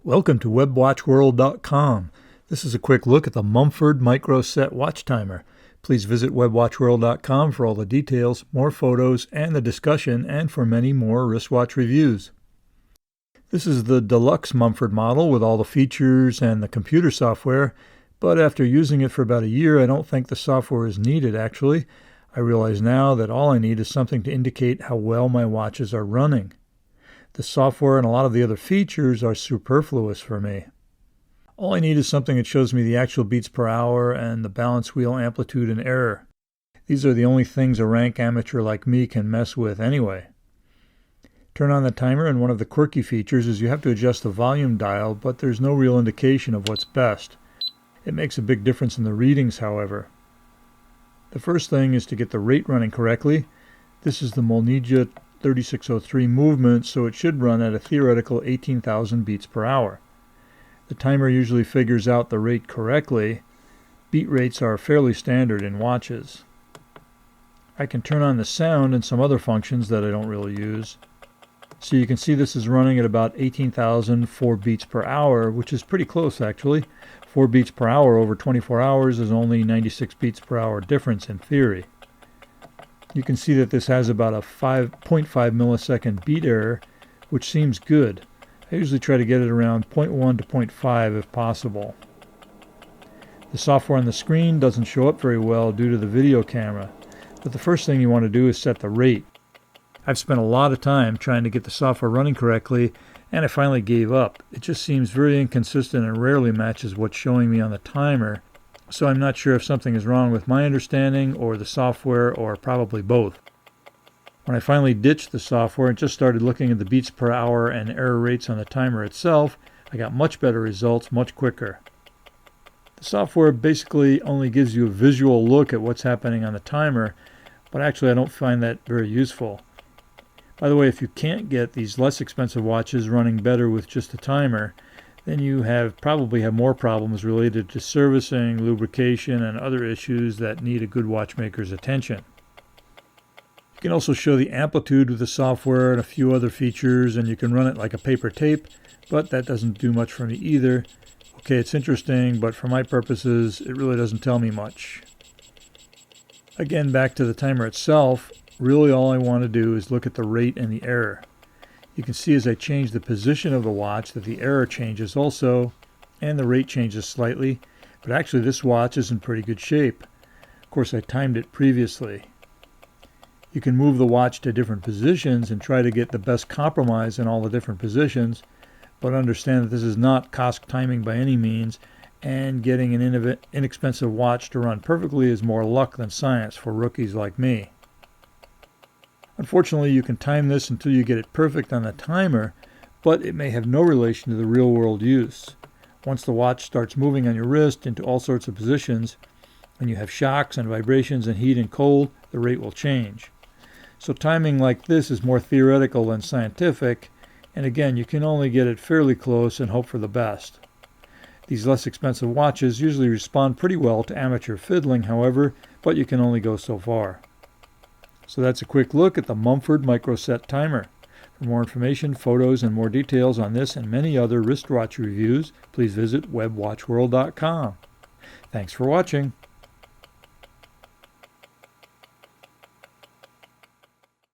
Welcome to webwatchworld.com. This is a quick look at the Mumford Micro Set Watch Timer. Please visit webwatchworld.com for all the details, more photos, and the discussion, and for many more wristwatch reviews. This is the deluxe Mumford model with all the features and the computer software, but after using it for about a year, I don't think the software is needed actually. I realize now that all I need is something to indicate how well my watches are running. The software and a lot of the other features are superfluous for me. All I need is something that shows me the actual beats per hour and the balance wheel amplitude and error. These are the only things a rank amateur like me can mess with anyway. Turn on the timer, and one of the quirky features is you have to adjust the volume dial, but there's no real indication of what's best. It makes a big difference in the readings, however. The first thing is to get the rate running correctly. This is the Molnija 3603 movement, so it should run at a theoretical 18,000 beats per hour. The timer usually figures out the rate correctly. Beat rates are fairly standard in watches. I can turn on the sound and some other functions that I don't really use. So you can see this is running at about 18,004 beats per hour, which is pretty close actually. 4 beats per hour over 24 hours is only 96 beats per hour difference in theory. You can see that this has about a 5.5 millisecond beat error, which seems good. I usually try to get it around 0.1 to 0.5 if possible. The software on the screen doesn't show up very well due to the video camera, but the first thing you want to do is set the rate. I've spent a lot of time trying to get the software running correctly, and I finally gave up. It just seems very inconsistent and rarely matches what's showing me on the timer. So I'm not sure if something is wrong with my understanding or the software, or probably both. When I finally ditched the software and just started looking at the beats per hour and error rates on the timer itself, I got much better results much quicker. The software basically only gives you a visual look at what's happening on the timer, but actually I don't find that very useful. By the way, if you can't get these less expensive watches running better with just a timer, then you probably have more problems related to servicing, lubrication, and other issues that need a good watchmaker's attention. You can also show the amplitude with the software and a few other features, and you can run it like a paper tape, but that doesn't do much for me either. Okay, it's interesting, but for my purposes, it really doesn't tell me much. Again, back to the timer itself, really all I want to do is look at the rate and the error. You can see as I change the position of the watch that the error changes also, and the rate changes slightly, but actually this watch is in pretty good shape. Of course, I timed it previously. You can move the watch to different positions and try to get the best compromise in all the different positions, but understand that this is not cost timing by any means, and getting an inexpensive watch to run perfectly is more luck than science for rookies like me. Unfortunately, you can time this until you get it perfect on the timer, but it may have no relation to the real-world use. Once the watch starts moving on your wrist into all sorts of positions, and you have shocks and vibrations and heat and cold, the rate will change. So timing like this is more theoretical than scientific, and again, you can only get it fairly close and hope for the best. These less expensive watches usually respond pretty well to amateur fiddling, however, but you can only go so far. So that's a quick look at the Mumford Micro Set Timer. For more information, photos, and more details on this and many other wristwatch reviews, please visit webwatchworld.com. Thanks for watching.